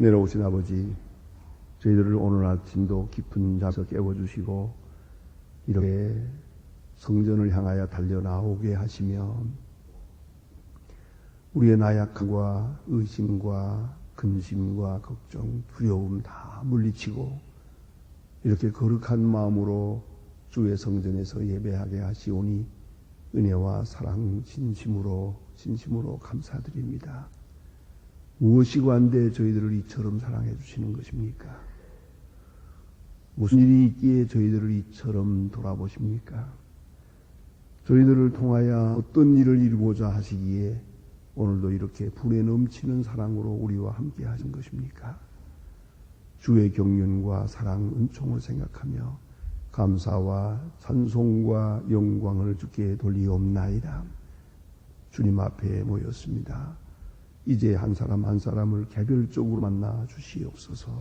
내려오신 아버지, 저희들을 오늘 아침도 깊은 잠에서 깨워주시고 이렇게 성전을 향하여 달려나오게 하시며 우리의 나약함과 의심과 근심과 걱정, 두려움 다 물리치고 이렇게 거룩한 마음으로 주의 성전에서 예배하게 하시오니 은혜와 사랑 진심으로 감사드립니다. 무엇이 관대 저희들을 이처럼 사랑해 주시는 것입니까? 무슨 일이 있기에 저희들을 이처럼 돌아보십니까? 저희들을 통하여 어떤 일을 이루고자 하시기에 오늘도 이렇게 불에 넘치는 사랑으로 우리와 함께 하신 것입니까? 주의 경륜과 사랑, 은총을 생각하며 감사와 찬송과 영광을 주께 돌리옵나이다. 주님 앞에 모였습니다. 이제 한 사람 한 사람을 개별적으로 만나 주시옵소서.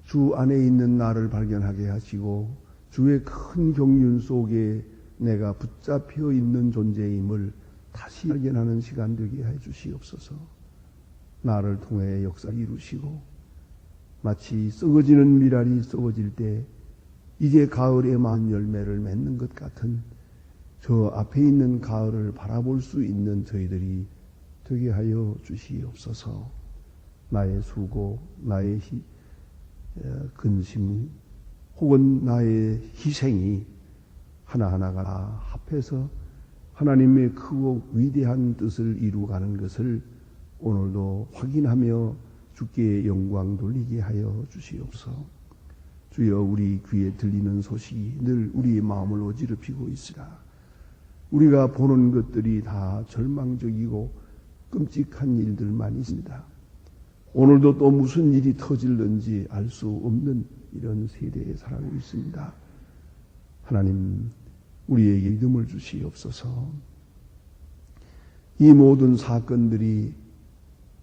주 안에 있는 나를 발견하게 하시고 주의 큰 경륜 속에 내가 붙잡혀 있는 존재임을 다시 발견하는 시간 되게 해 주시옵소서. 나를 통해 역사를 이루시고 마치 썩어지는 미랄이 썩어질 때 이제 가을에 만 열매를 맺는 것 같은 저 앞에 있는 가을을 바라볼 수 있는 저희들이 되게 하여 주시옵소서. 나의 수고, 나의 근심 혹은 나의 희생이 하나하나가 다 합해서 하나님의 크고 위대한 뜻을 이루어가는 것을 오늘도 확인하며 주께 영광 돌리게 하여 주시옵소서. 주여, 우리 귀에 들리는 소식이 늘 우리의 마음을 어지럽히고 있으라. 우리가 보는 것들이 다 절망적이고 끔찍한 일들만 있습니다. 오늘도 또 무슨 일이 터질는지 알 수 없는 이런 세대에 살아가고 있습니다. 하나님, 우리에게 믿음을 주시옵소서. 이 모든 사건들이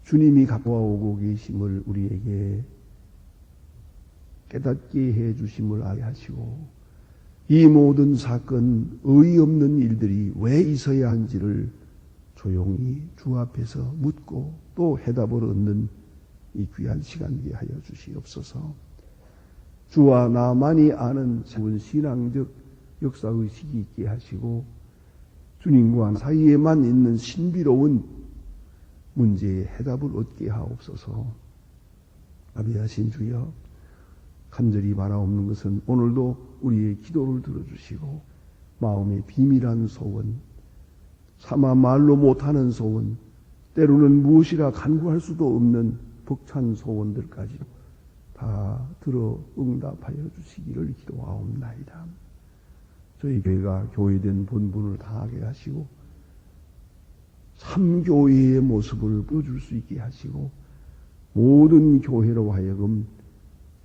주님이 갖고 오고 계심을 우리에게 깨닫게 해 주심을 알게 하시고 이 모든 사건, 어이없는 일들이 왜 있어야 한지를 조용히 주 앞에서 묻고 또 해답을 얻는 이 귀한 시간이게 하여 주시옵소서. 주와 나만이 아는 새로운 신앙적 역사의식이 있게 하시고 주님과 사이에만 있는 신비로운 문제의 해답을 얻게 하옵소서. 아비하신 주여, 간절히 바라옵는 것은 오늘도 우리의 기도를 들어주시고 마음의 비밀한 소원, 차마 말로 못하는 소원, 때로는 무엇이라 간구할 수도 없는 벅찬 소원들까지 다 들어 응답하여 주시기를 기도하옵나이다. 저희 교회가 교회된 본분을 다하게 하시고 참교회의 모습을 보여줄 수 있게 하시고 모든 교회로 하여금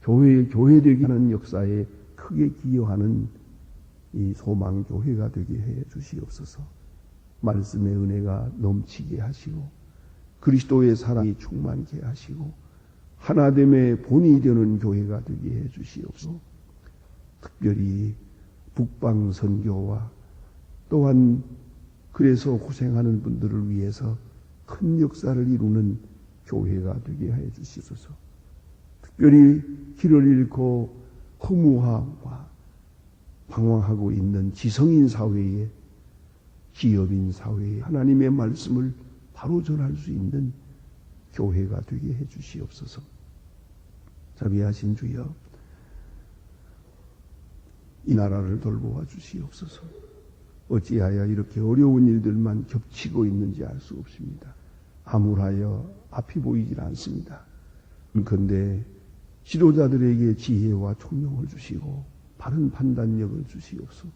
교회되게 하는 역사에 크게 기여하는 이 소망교회가 되게 해 주시옵소서. 말씀의 은혜가 넘치게 하시고 그리스도의 사랑이 충만케 하시고 하나됨의 본이 되는 교회가 되게 해 주시옵소서. 특별히 북방 선교와 또한 그래서 고생하는 분들을 위해서 큰 역사를 이루는 교회가 되게 해 주시옵소서. 특별히 길을 잃고 허무함과 방황하고 있는 지성인 사회에, 기업인 사회에 하나님의 말씀을 바로 전할 수 있는 교회가 되게 해 주시옵소서. 자비하신 주여, 이 나라를 돌보아 주시옵소서. 어찌하여 이렇게 어려운 일들만 겹치고 있는지 알 수 없습니다. 암울하여 앞이 보이질 않습니다. 그런데 지도자들에게 지혜와 총명을 주시고 바른 판단력을 주시옵소서.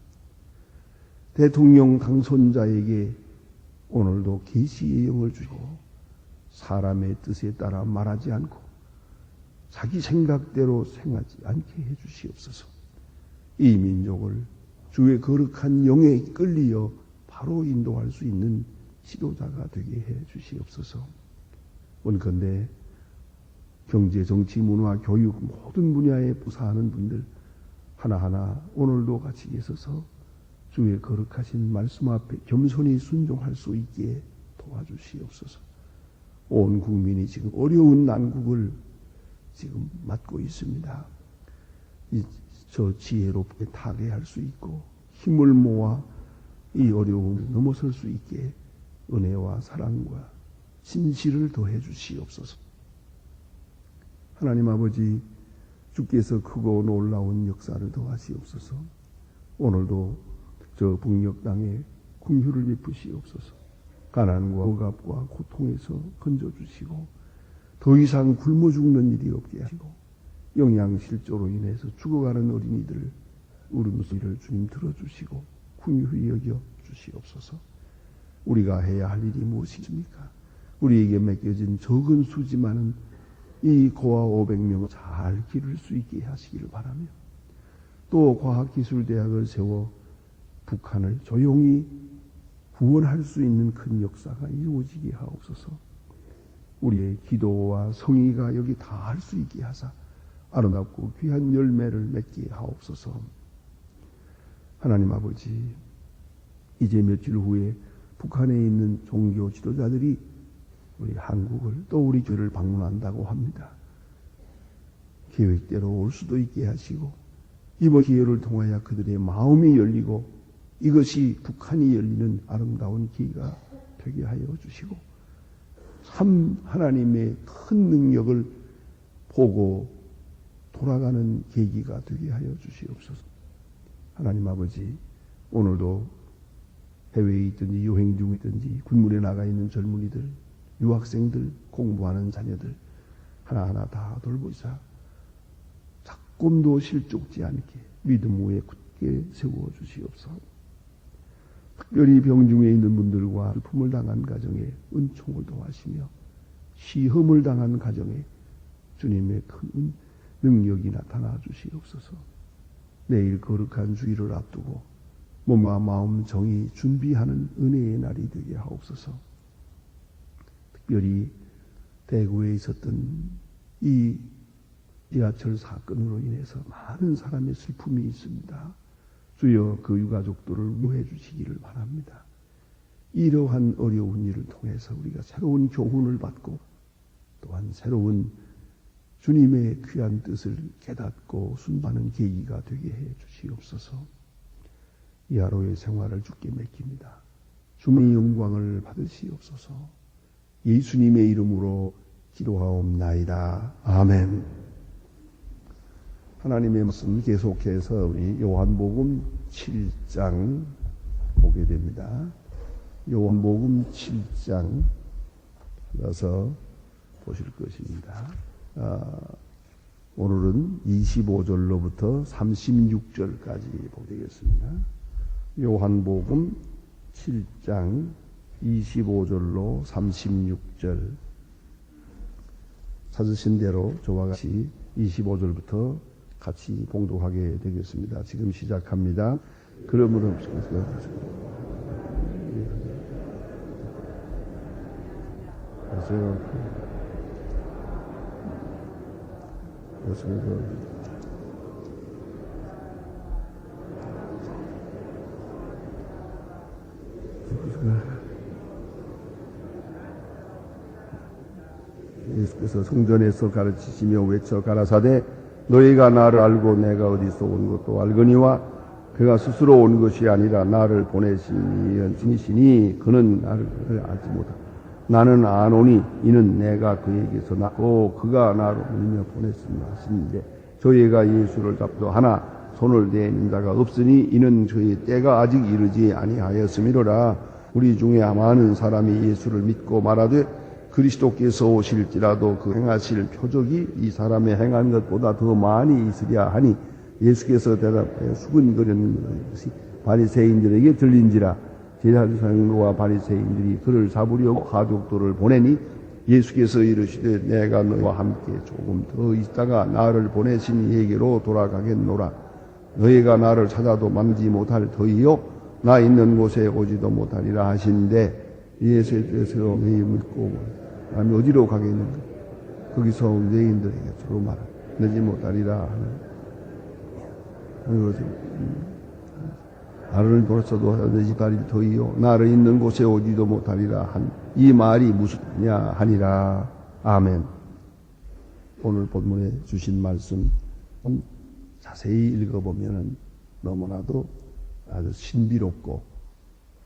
대통령 당선자에게 오늘도 계시의 영을 주시고 사람의 뜻에 따라 말하지 않고 자기 생각대로 생하지 않게 해 주시옵소서. 이 민족을 주의 거룩한 영에 끌리어 바로 인도할 수 있는 지도자가 되게 해 주시옵소서. 원컨대 경제, 정치, 문화, 교육 모든 분야에 부사하는 분들 하나하나 오늘도 같이 계셔서 주의 거룩하신 말씀 앞에 겸손히 순종할 수 있게 도와주시옵소서. 온 국민이 지금 어려운 난국을 지금 맞고 있습니다. 저 지혜롭게 타개할 수 있고 힘을 모아 이 어려움을 넘어설 수 있게 은혜와 사랑과 진실을 더해 주시옵소서. 하나님 아버지, 주께서 크고 놀라운 역사를 더하시옵소서. 오늘도 저 북녘 땅에 긍휼을 베푸시옵소서. 가난과 억압과 고통에서 건져주시고 더 이상 굶어 죽는 일이 없게 하시고 영양실조로 인해서 죽어가는 어린이들 울음소리를 주님 들어주시고 긍휼히 여겨 주시옵소서. 우리가 해야 할 일이 무엇입니까? 우리에게 맡겨진 적은 수지만은 이 고아 500명을 잘 기를 수 있게 하시기를 바라며, 또 과학기술대학을 세워 북한을 조용히 구원할 수 있는 큰 역사가 이루어지게 하옵소서. 우리의 기도와 성의가 여기 닿을 수 있게 하사 아름답고 귀한 열매를 맺게 하옵소서. 하나님 아버지, 이제 며칠 후에 북한에 있는 종교 지도자들이 우리 한국을 또 우리 교회를 방문한다고 합니다. 계획대로 올 수도 있게 하시고 이번 기회를 통하여 그들의 마음이 열리고 이것이 북한이 열리는 아름다운 기회가 되게 하여 주시고 참 하나님의 큰 능력을 보고 돌아가는 계기가 되게 하여 주시옵소서. 하나님 아버지, 오늘도 해외에 있든지 여행 중에 있든지 군문에 나가 있는 젊은이들, 유학생들, 공부하는 자녀들 하나하나 다 돌보시사 조금도 실족지 않게 믿음 위에 굳게 세워 주시옵소서. 특별히 병중에 있는 분들과 슬픔을 당한 가정에 은총을 도하시며 시험을 당한 가정에 주님의 큰 능력이 나타나 주시옵소서. 내일 거룩한 주일을 앞두고 몸과 마음 정이 준비하는 은혜의 날이 되게 하옵소서. 특별히 대구에 있었던 이 지하철 사건으로 인해서 많은 사람의 슬픔이 있습니다. 주여 그 유가족들을 위로해 주시기를 바랍니다. 이러한 어려운 일을 통해서 우리가 새로운 교훈을 받고 또한 새로운 주님의 귀한 뜻을 깨닫고 순종하는 계기가 되게 해 주시옵소서. 이 하루의 생활을 주께 맡깁니다. 주님의 영광을 받으시옵소서. 예수님의 이름으로 기도하옵나이다. 아멘. 하나님의 말씀 계속해서 우리 요한복음 7장 보게 됩니다. 요한복음 7장 가서 보실 것입니다. 오늘은 25절로부터 36절까지 보게 되겠습니다. 요한복음 7장 25절로 36절 찾으신 대로 저와 같이 25절부터 같이 봉독하게 되겠습니다. 지금 시작합니다. 그러므로 예수께서 성전에서 가르치시며 외쳐 가라사대 너희가 나를 알고 내가 어디서 온 것도 알거니와 그가 스스로 온 것이 아니라 나를 보내신 이시니 그는 나를 알지 못하고 나는 아노니 이는 내가 그에게서 났고 그가 나로 믿으며 보냈으며 하시는데 저희가 예수를 잡도 하나 손을 대는 자가 없으니 이는 저희 때가 아직 이르지 아니하였음이로라. 우리 중에 많은 사람이 예수를 믿고 말하되 그리스도께서 오실지라도 그 행하실 표적이 이 사람의 행한 것보다 더 많이 있으랴 하니 예수께서 대답하여 수근거리는 것이 바리새인들에게 들린지라. 제사장과 바리새인들이 그를 잡으려고 가족들을 보내니 예수께서 이르시되 내가 너와 함께 조금 더 있다가 나를 보내신 이에게로 돌아가겠노라. 너희가 나를 찾아도 만지 못할 터이요 나 있는 곳에 오지도 못하리라 하신데 예수께서 너희 묻고 남이 어디로 가겠는가? 거기서 유대인들에게 주로 말하 내지 못하리라 하는 것이 나를 돌아서도 내지 다릴 터이요 나를 있는 곳에 오지도 못하리라 한 이 말이 무엇이냐 하니라. 아멘. 오늘 본문에 주신 말씀 자세히 읽어보면 너무나도 아주 신비롭고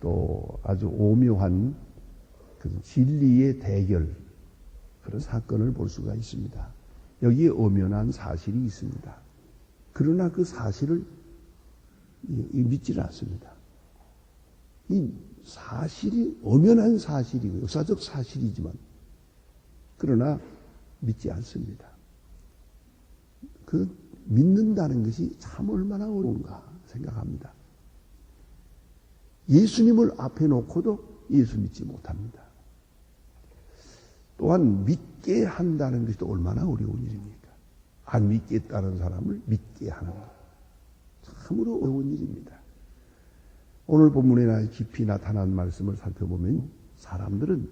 또 아주 오묘한 그 진리의 대결, 그런 사건을 볼 수가 있습니다. 여기에 엄연한 사실이 있습니다. 그러나 그 사실을 믿지는 않습니다. 이 사실이 엄연한 사실이고 역사적 사실이지만 그러나 믿지 않습니다. 그 믿는다는 것이 참 얼마나 어려운가 생각합니다. 예수님을 앞에 놓고도 예수 믿지 못합니다. 또한 믿게 한다는 것이 또 얼마나 어려운 일입니까? 안 믿겠다는 사람을 믿게 하는 것. 참으로 어려운 일입니다. 오늘 본문에 깊이 나타난 말씀을 살펴보면 사람들은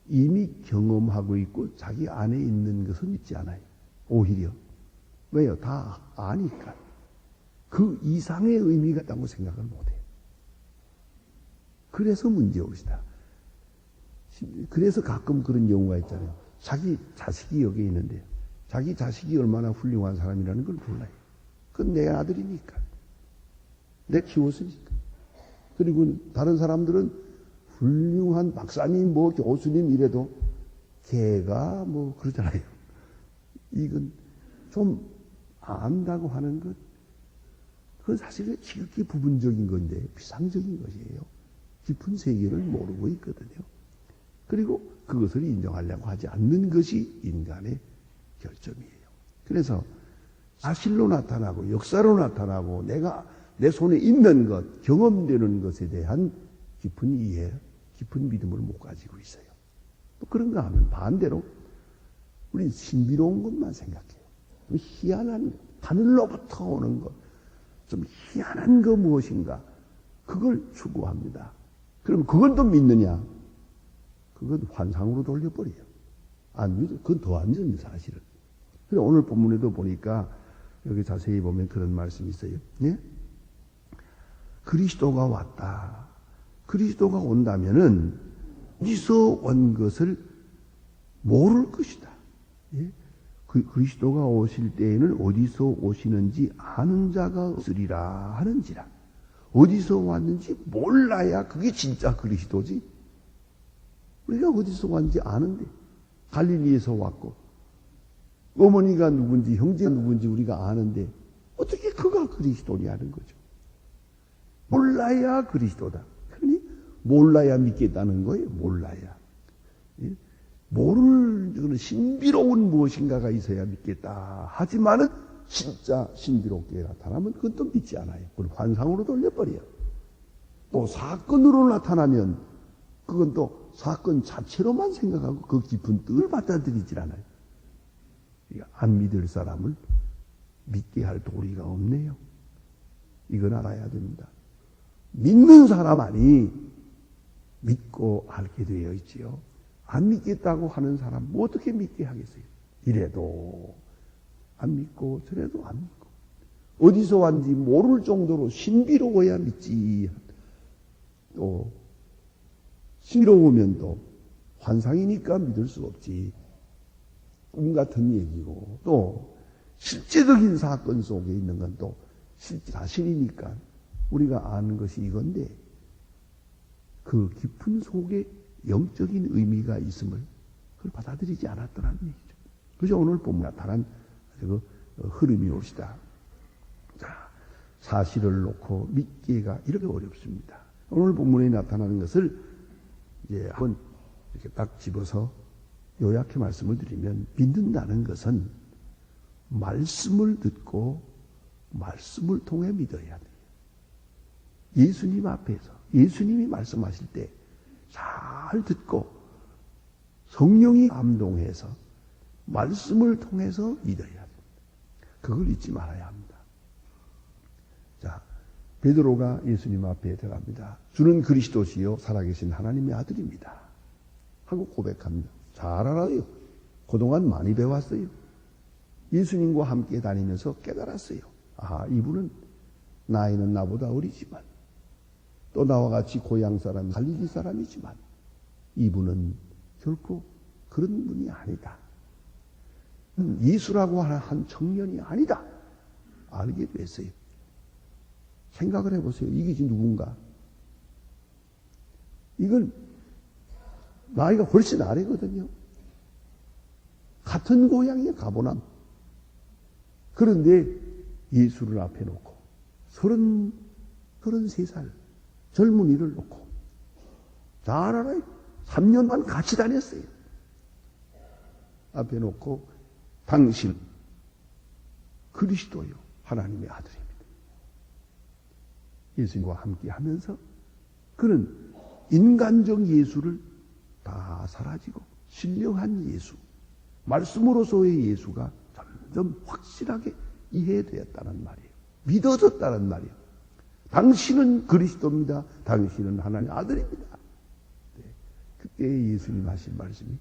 이미 경험하고 있고 자기 안에 있는 것을 믿지 않아요. 오히려. 왜요? 다 아니까. 그 이상의 의미가 있다고 생각을 못해요. 그래서 문제올시다. 그래서 가끔 그런 경우가 있잖아요. 자기 자식이 여기 있는데 자기 자식이 얼마나 훌륭한 사람이라는 걸 몰라요. 그건 내 아들이니까. 내 키웠으니까. 그리고 다른 사람들은 훌륭한 박사님, 교수님 이래도 걔가 그러잖아요. 이건 좀 안다고 하는 것, 그건 사실 지극히 부분적인 건데 비상적인 것이에요. 깊은 세계를 모르고 있거든요. 그리고 그것을 인정하려고 하지 않는 것이 인간의 결점이에요. 그래서 사실로 나타나고 역사로 나타나고 내가 내 손에 있는 것, 경험되는 것에 대한 깊은 이해, 깊은 믿음을 못 가지고 있어요. 또 그런가 하면 반대로 우리는 신비로운 것만 생각해요. 희한한 것, 하늘로부터 오는 것, 좀 희한한 거 무엇인가, 그걸 추구합니다. 그럼 그걸 또 믿느냐? 그건 환상으로 돌려버려요. 안 믿어. 그건 더 안 믿는 사실은. 그래서 오늘 본문에도 보니까 여기 자세히 보면 그런 말씀이 있어요. 예? 그리스도가 왔다. 그리스도가 온다면은 어디서 온 것을 모를 것이다. 예? 그리스도가 오실 때에는 어디서 오시는지 아는 자가 없으리라 하는지라. 어디서 왔는지 몰라야 그게 진짜 그리스도지. 우리가 어디서 왔는지 아는데, 갈릴리에서 왔고 어머니가 누군지 형제가 누군지 우리가 아는데 어떻게 그가 그리스도냐는 거죠. 몰라야 그리스도다. 그러니 몰라야 믿겠다는 거예요. 몰라야. 예? 모를 그런 신비로운 무엇인가가 있어야 믿겠다. 하지만은 진짜 신비롭게 나타나면 그건 또 믿지 않아요. 그건 환상으로 돌려버려요. 또 사건으로 나타나면 그건 또 사건 자체로만 생각하고 그 깊은 뜻을 받아들이질 않아요. 안 믿을 사람을 믿게 할 도리가 없네요. 이건 알아야 됩니다. 믿는 사람만이 믿고 알게 되어 있지요. 안 믿겠다고 하는 사람 뭐 어떻게 믿게 하겠어요? 이래도 안 믿고 저래도 안 믿고 어디서 왔는지 모를 정도로 신비로워야 믿지. 또 신비로우면 또 환상이니까 믿을 수 없지. 꿈 같은 얘기고 또 실제적인 사건 속에 있는 건 또 사실이니까 우리가 아는 것이 이건데 그 깊은 속에 영적인 의미가 있음을 그걸 받아들이지 않았더라는 얘기죠. 그래서 오늘 본문 나타난 그 흐름이 옵시다. 자, 사실을 놓고 믿기가 이렇게 어렵습니다. 오늘 본문에 나타나는 것을 이제 한번 이렇게 딱 집어서 요약해 말씀을 드리면, 믿는다는 것은 말씀을 듣고 말씀을 통해 믿어야 돼요. 예수님 앞에서 예수님이 말씀하실 때 잘 듣고 성령이 감동해서 말씀을 통해서 믿어야 됩니다. 그걸 잊지 말아야 합니다. 자, 베드로가 예수님 앞에 들어갑니다. 주는 그리스도시요 살아계신 하나님의 아들입니다 하고 고백합니다. 잘 알아요. 그동안 많이 배웠어요. 예수님과 함께 다니면서 깨달았어요. 아, 이분은 나이는 나보다 어리지만 또 나와 같이 고향 사람, 갈릴리 사람이지만 이분은 결코 그런 분이 아니다. 예수라고 하는 한 청년이 아니다. 알게 됐어요. 생각을 해보세요. 이게 지금 누군가? 이건 나이가 훨씬 아래거든요. 같은 고향이에요, 가보남. 그런데 예수를 앞에 놓고 33살 젊은이를 놓고 잘 알아요. 3년만 같이 다녔어요. 앞에 놓고 당신 그리스도요 하나님의 아들입니다. 예수님과 함께 하면서 그는 인간적 예수를 다 사라지고 신령한 예수, 말씀으로서의 예수가 점점 확실하게 이해되었다는 말이에요. 믿어졌다는 말이에요. 당신은 그리스도입니다. 당신은 하나님의 아들입니다. 네. 그때 예수님 하신 말씀이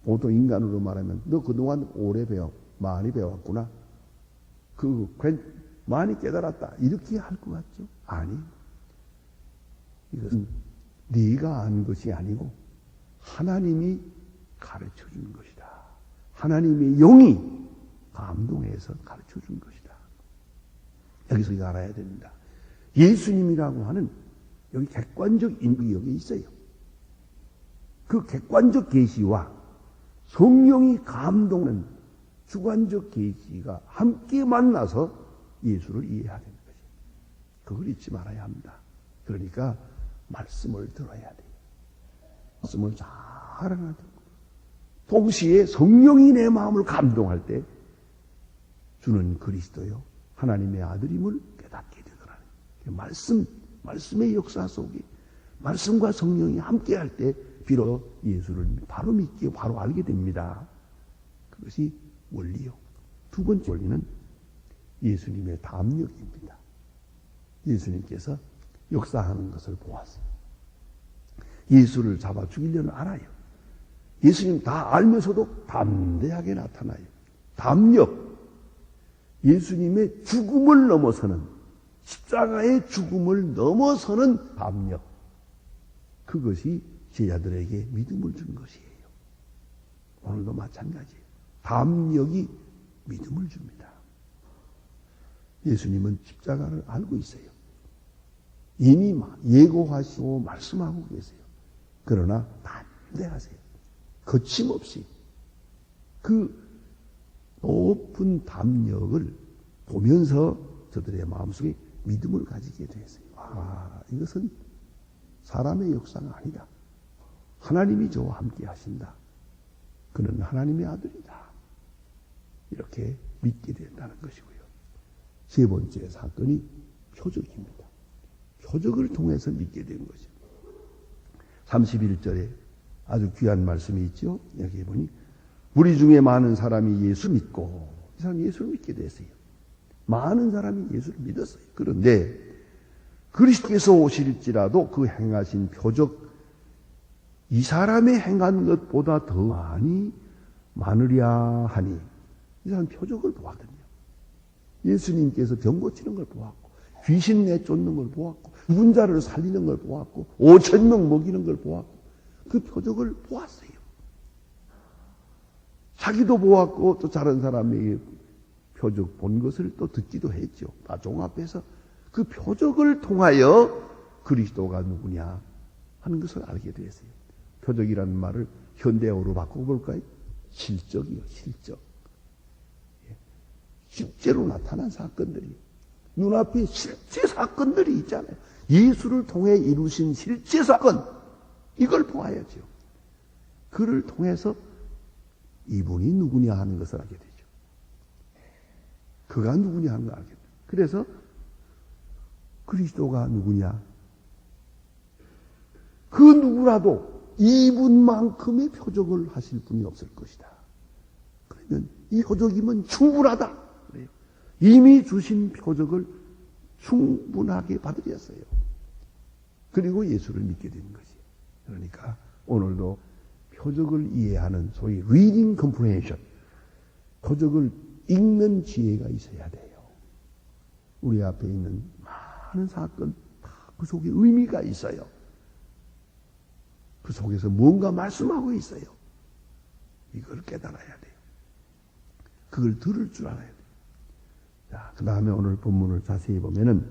보통 인간으로 말하면 너 그동안 오래 많이 배웠구나. 많이 깨달았다. 이렇게 할 것 같죠? 아니. 이것은 네가 안 것이 아니고 하나님이 가르쳐 준 것이다. 하나님의 영이 감동해서 가르쳐 준 것이다. 여기서 이거 알아야 됩니다. 예수님이라고 하는 여기 객관적 인격이 여기 있어요. 그 객관적 계시와 성령이 감동하는 주관적 계시가 함께 만나서 예수를 이해해야 되는 거죠. 그걸 잊지 말아야 합니다. 그러니까 말씀을 들어야 돼요. 말씀을 잘 알아야 되고 동시에 성령이 내 마음을 감동할 때 주는 그리스도요 하나님의 아들임을 깨닫게 되더라는 말씀의 역사 속에 말씀과 성령이 함께할 때 비로소 예수를 바로 믿게 바로 알게 됩니다. 그것이 원리요. 두 번째 원리는 예수님의 담력입니다. 예수님께서 역사하는 것을 보았어요. 예수를 잡아 죽이려는 알아요. 예수님 다 알면서도 담대하게 나타나요. 담력. 예수님의 죽음을 넘어서는 십자가의 죽음을 넘어서는 담력. 그것이 제자들에게 믿음을 준 것이에요. 오늘도 마찬가지예요. 담력이 믿음을 줍니다. 예수님은 십자가를 알고 있어요. 이미 예고하시고 말씀하고 계세요. 그러나 담대하세요. 거침없이 그 높은 담력을 보면서 저들의 마음속에 믿음을 가지게 되었어요. 이것은 사람의 역사가 아니다. 하나님이 저와 함께 하신다. 그는 하나님의 아들이다. 이렇게 믿게 된다는 것이고요. 세 번째 사건이 표적입니다. 표적을 통해서 믿게 된 거죠. 31절에 아주 귀한 말씀이 있죠. 여기 보니 무리 중에 많은 사람이 예수 믿고 이 사람이 예수를 믿게 됐어요. 많은 사람이 예수를 믿었어요. 그런데 그리스도께서 오실지라도 그 행하신 표적 이 사람의 행한 것보다 더 많으랴 하니 이 사람 표적을 보았거든요. 예수님께서 병 고치는 걸 보았고 귀신 내쫓는 걸 보았고 죽은 자를 살리는 걸 보았고 5,000명 먹이는 걸 보았고 그 표적을 보았어요. 자기도 보았고 또 다른 사람이 표적 본 것을 또 듣기도 했죠. 다 종합해서 그 표적을 통하여 그리스도가 누구냐 하는 것을 알게 되었어요. 표적이라는 말을 현대어로 바꿔볼까요? 실적이요. 실적. 실제로 나타난 사건들이 눈앞에 실제 사건들이 있잖아요. 예수를 통해 이루신 실제 사건 이걸 보아야죠. 그를 통해서 이분이 누구냐 하는 것을 알게 되죠. 그가 누구냐 하는 걸 알게 돼요. 그래서 그리스도가 누구냐? 그 누구라도 이분만큼의 표적을 하실 분이 없을 것이다. 그러면 이 표적이면 충분하다. 그래요. 이미 주신 표적을 충분하게 받으렸어요. 그리고 예수를 믿게 된 것이에요. 그러니까 오늘도 표적을 이해하는 소위 reading comprehension, 표적을 읽는 지혜가 있어야 돼요. 우리 앞에 있는 많은 사건 다 그 속에 의미가 있어요. 그 속에서 뭔가 말씀하고 있어요. 이걸 깨달아야 돼요. 그걸 들을 줄 알아야 돼요. 자, 그 다음에 오늘 본문을 자세히 보면은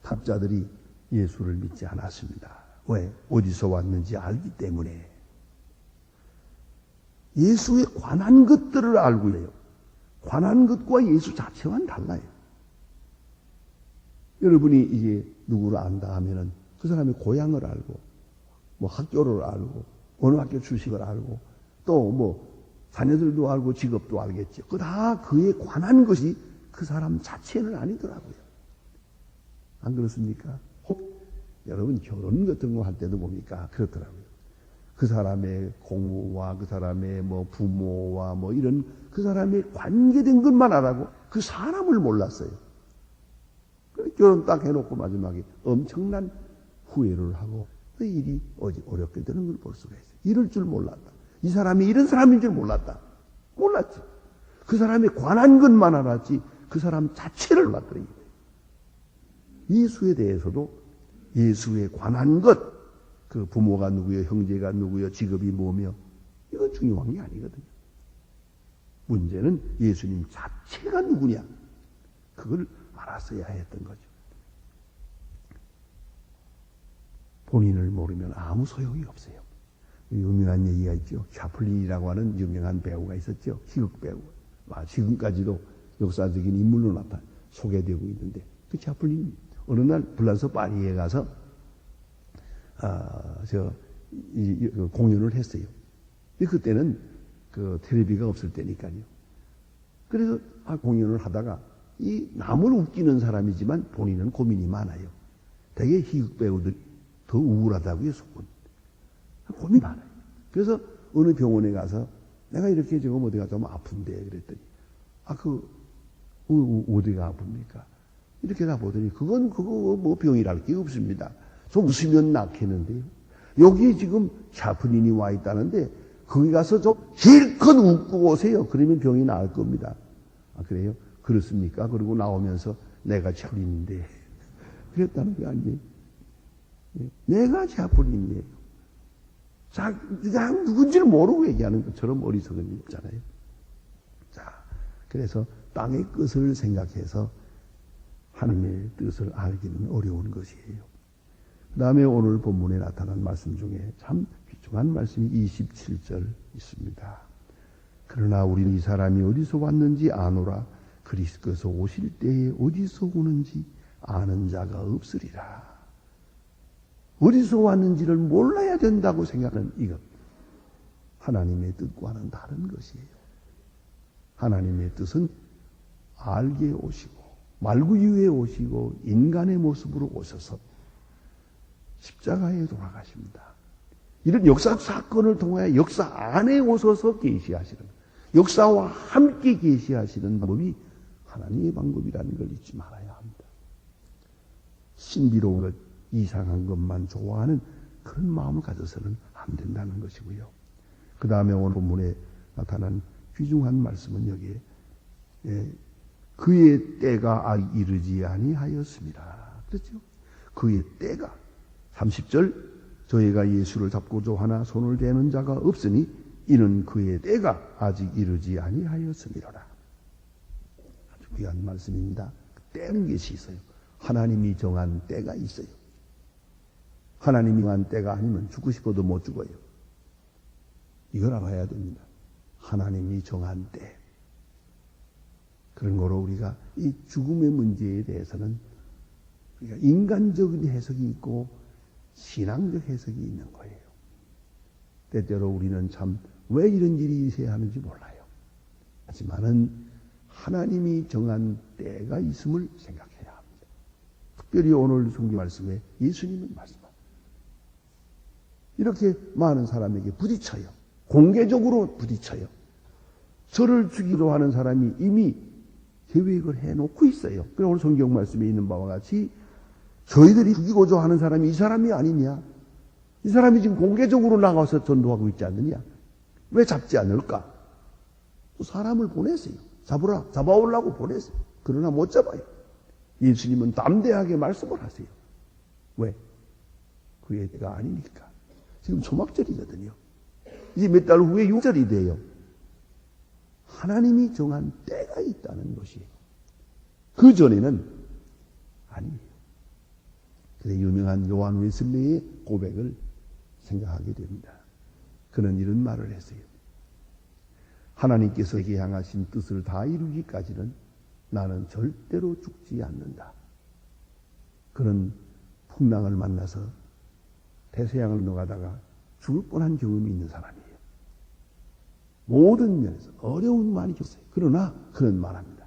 탑자들이 예수를 믿지 않았습니다. 왜? 어디서 왔는지 알기 때문에. 예수에 관한 것들을 알고 있어요. 관한 것과 예수 자체와는 달라요. 여러분이 이게 누구를 안다 하면은 그 사람의 고향을 알고, 뭐 학교를 알고, 어느 학교 출신을 알고, 또 뭐 자녀들도 알고 직업도 알겠죠. 그 다 그에 관한 것이 그 사람 자체는 아니더라고요. 안 그렇습니까? 혹 여러분 결혼 같은 거 할 때도 뭡니까? 그렇더라고요. 그 사람의 공부와 그 사람의 뭐 부모와 뭐 이런 그 사람의 관계된 것만 알아고 그 사람을 몰랐어요. 결혼 딱 해놓고 마지막에 엄청난 후회를 하고 그 일이 어렵게 되는 걸 볼 수가 있어요. 이럴 줄 몰랐다. 이 사람이 이런 사람인 줄 몰랐다. 몰랐지. 그 사람에 관한 것만 알았지 그 사람 자체를 몰랐더니 예수에 대해서도 예수에 관한 것, 그 부모가 누구요, 형제가 누구요, 직업이 뭐며 이건 중요한 게 아니거든요. 문제는 예수님 자체가 누구냐 그걸 알았어야 했던 거죠. 본인을 모르면 아무 소용이 없어요. 유명한 얘기가 있죠. 샤플린이라고 하는 유명한 배우가 있었죠. 희극 배우. 지금까지도 역사적인 인물로 소개되고 있는데 그 샤플린 어느 날 불란서 파리에 가서 공연을 했어요. 그때는 그 텔레비가 없을 때니까요. 그래서 공연을 하다가 이 남을 웃기는 사람이지만 본인은 고민이 많아요. 되게 희극 배우들이 더 우울하다고요, 속은. 고민이 많아요. 그래서 어느 병원에 가서 내가 이렇게 지금 어디가 좀 아픈데 그랬더니 어디가 아픕니까? 이렇게 다 보더니 그거 뭐 병이랄 게 없습니다. 좀 웃으면 낫겠는데요. 여기 지금 샤플린이 와 있다는데 거기 가서 좀 실컷 웃고 오세요. 그러면 병이 나을 겁니다. 그래요? 그렇습니까? 그리고 나오면서 내가 샤플린인데 그랬다는 게 아니에요. 내가 샤플린이에요. 그냥 누군지를 모르고 얘기하는 것처럼 어리석은 일 없잖아요. 자, 그래서 땅의 끝을 생각해서 하나님의 뜻을 알기는 어려운 것이에요. 그 다음에 오늘 본문에 나타난 말씀 중에 참 귀중한 말씀이 27절 있습니다. 그러나 우리는 이 사람이 어디서 왔는지 아노라. 그리스도께서 오실 때에 어디서 오는지 아는 자가 없으리라. 어디서 왔는지를 몰라야 된다고 생각하는 이것. 하나님의 뜻과는 다른 것이에요. 하나님의 뜻은 알게 오시고 말구유에 오시고 인간의 모습으로 오셔서 십자가에 돌아가십니다. 이런 역사 사건을 통하여 역사 안에 오셔서 계시하시는, 역사와 함께 계시하시는 방법이 하나님의 방법이라는 걸 잊지 말아야 합니다. 신비로운 것, 이상한 것만 좋아하는 그런 마음을 가져서는 안 된다는 것이고요. 그 다음에 오늘 본문에 나타난 귀중한 말씀은 여기에 그의 때가 이르지 아니하였습니다. 그렇죠? 그의 때가 30절 저희가 예수를 잡고자 하나 손을 대는 자가 없으니 이는 그의 때가 아직 이르지 아니하였음이로라. 아주 귀한 말씀입니다. 때는 것이 있어요. 하나님이 정한 때가 있어요. 하나님이 정한 때가 아니면 죽고 싶어도 못 죽어요. 이걸 알아야 됩니다. 하나님이 정한 때. 그런 거로 우리가 이 죽음의 문제에 대해서는 우리가 인간적인 해석이 있고 신앙적 해석이 있는 거예요. 때때로 우리는 참 왜 이런 일이 있어야 하는지 몰라요. 하지만은 하나님이 정한 때가 있음을 생각해야 합니다. 특별히 오늘 성경 말씀에 예수님은 말씀합니다. 이렇게 많은 사람에게 부딪혀요. 공개적으로 부딪혀요. 저를 죽이려 하는 사람이 이미 계획을 해놓고 있어요. 그래서 오늘 성경 말씀에 있는 바와 같이 저희들이 죽이고자 하는 사람이 이 사람이 아니냐? 이 사람이 지금 공개적으로 나가서 전도하고 있지 않느냐? 왜 잡지 않을까? 사람을 보냈어요. 잡아오려고 보냈어요. 그러나 못 잡아요. 예수님은 담대하게 말씀을 하세요. 왜? 그의 때가 아니니까. 지금 초막절이거든요. 이제 몇 달 후에 6절이 돼요. 하나님이 정한 때가 있다는 것이에요. 그 전에는 아니에요. 그래서 유명한 요한 웨슬리의 고백을 생각하게 됩니다. 그는 이런 말을 했어요. 하나님께서 내게 향하신 뜻을 다 이루기까지는 나는 절대로 죽지 않는다. 그는 풍랑을 만나서 대서양을 건너가다가 죽을 뻔한 경험이 있는 사람이에요. 모든 면에서 어려움이 많이 겪었어요. 그러나 그는 말합니다.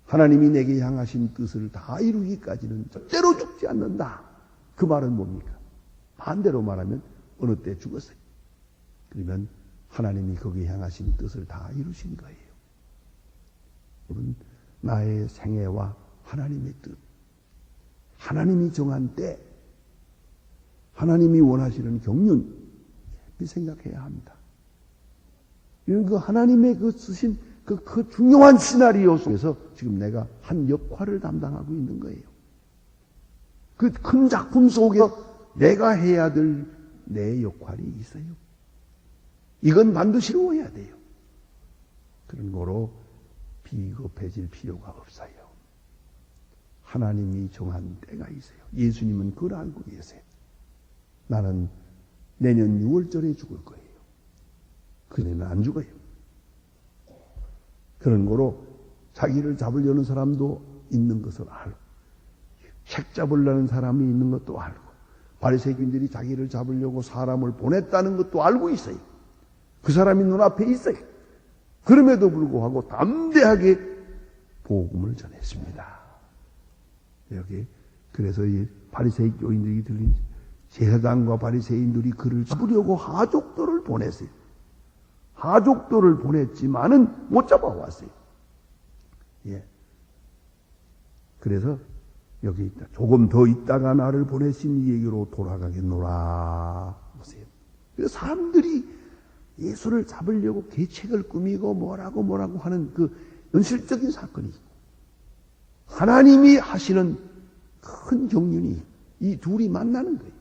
하나님이 내게 향하신 뜻을 다 이루기까지는 절대로 죽지 않는다. 그 말은 뭡니까? 반대로 말하면 어느 때 죽었어요. 그러면 하나님이 거기에 향하신 뜻을 다 이루신 거예요. 여러분, 나의 생애와 하나님의 뜻, 하나님이 정한 때, 하나님이 원하시는 경륜, 생각해야 합니다. 이런 그 하나님의 그 쓰신 그 중요한 시나리오 속에서 지금 내가 한 역할을 담당하고 있는 거예요. 그 큰 작품 속에서 내가 해야 될 내 역할이 있어요. 이건 반드시 이루어야 돼요. 그런 거로 비겁해질 필요가 없어요. 하나님이 정한 때가 있어요. 예수님은 그걸 알고 계세요. 나는 내년 6월절에 죽을 거예요. 그네는 안 죽어요. 그런 거로 자기를 잡으려는 사람도 있는 것을 알고, 책 잡으려는 사람이 있는 것도 알고, 바리새인들이 자기를 잡으려고 사람을 보냈다는 것도 알고 있어요. 그 사람이 눈앞에 있어요. 그럼에도 불구하고 담대하게 복음을 전했습니다. 여기 그래서 이 바리새인 교인들이 들린 제사장과 바리새인들이 그를 잡으려고 하족도를 보냈어요. 하족도를 보냈지만은 못 잡아왔어요. 예. 그래서 여기 있다. 조금 더 있다가 나를 보내신 이에게로 돌아가겠노라. 보세요. 그래서 사람들이 예수를 잡으려고 계책을 꾸미고 뭐라고 하는 그 현실적인 사건이 있고, 하나님이 하시는 큰 경륜이 이 둘이 만나는 거예요.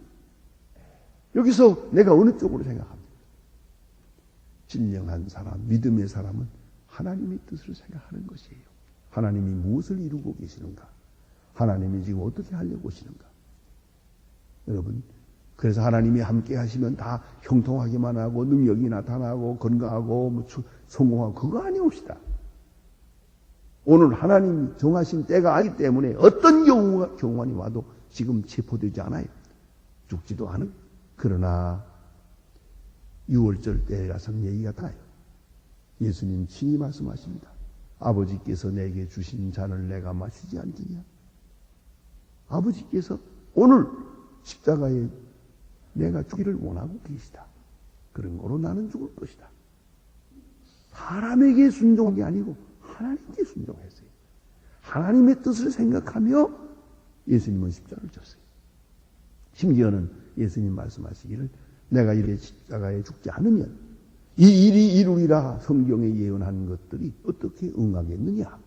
여기서 내가 어느 쪽으로 생각합니까? 진정한 사람, 믿음의 사람은 하나님의 뜻을 생각하는 것이에요. 하나님이 무엇을 이루고 계시는가? 하나님이 지금 어떻게 하려고 하시는가? 여러분, 그래서 하나님이 함께 하시면 다 형통하기만 하고 능력이 나타나고 건강하고 성공하고 그거 아니옵시다. 오늘 하나님이 정하신 때가 아니기 때문에 어떤 경우만이 와도 지금 체포되지 않아요. 죽지도 않아요. 그러나 6월절 때에 가서는 얘기가 달라요. 예수님 친히 말씀하십니다. 아버지께서 내게 주신 잔을 내가 마시지 않겠냐? 아버지께서 오늘 십자가에 내가 죽기를 원하고 계시다. 그런 거로 나는 죽을 것이다. 사람에게 순종한 게 아니고 하나님께 순종했어요. 하나님의 뜻을 생각하며 예수님은 십자가를 졌어요. 심지어는 예수님 말씀하시기를 내가 이렇게 십자가에 죽지 않으면 이 일이 이루리라 성경에 예언한 것들이 어떻게 응하겠느냐.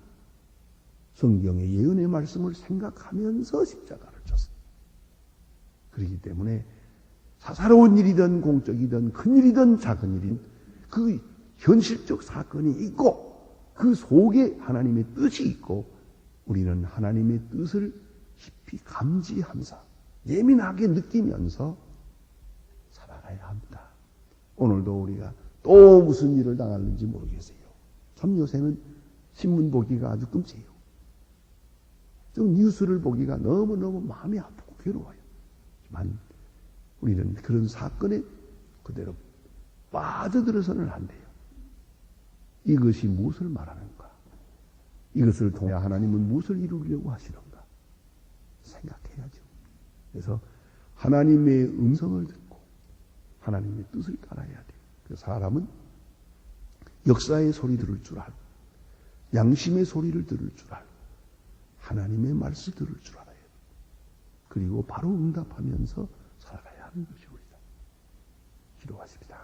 성경의 예언의 말씀을 생각하면서 십자가를 졌어요. 그렇기 때문에 사사로운 일이든 공적이든 큰 일이든 작은 일이든 그 현실적 사건이 있고 그 속에 하나님의 뜻이 있고 우리는 하나님의 뜻을 깊이 감지하면서 예민하게 느끼면서 살아가야 합니다. 오늘도 우리가 또 무슨 일을 당하는지 모르겠어요. 참 요새는 신문 보기가 아주 끔찍해요. 좀 뉴스를 보기가 너무너무 마음이 아프고 괴로워요. 하지만 우리는 그런 사건에 그대로 빠져들어서는 안 돼요. 이것이 무엇을 말하는가? 이것을 통해 하나님은 무엇을 이루려고 하시는가? 생각해야죠. 그래서 하나님의 음성을 듣고 하나님의 뜻을 따라야 돼요. 그 사람은 역사의 소리 들을 줄 알고 양심의 소리를 들을 줄 알고 하나님의 말씀을 들을 줄 알아요. 그리고 바로 응답하면서 살아가야 하는 것이 우리다. 기도하십니다.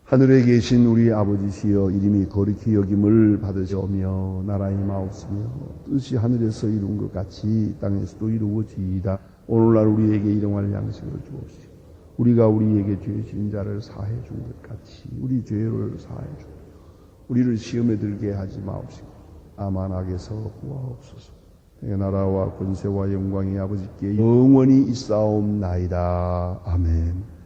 하늘에 계신 우리 아버지시여 이름이 거룩히 여김을 받으시오며 나라의 마옵시며 뜻이 하늘에서 이룬 것 같이 땅에서도 이루어지이다. 오늘날 우리에게 일용할 양식을 주옵시고 우리가 우리에게 죄 지은 자를 사해 준 것 같이 우리 죄를 사해 주옵시고 우리를 시험에 들게 하지 마옵시고 다만 악에서 구하옵소서. 나라와 권세와 영광이 아버지께 영원히 있사옵나이다. 아멘.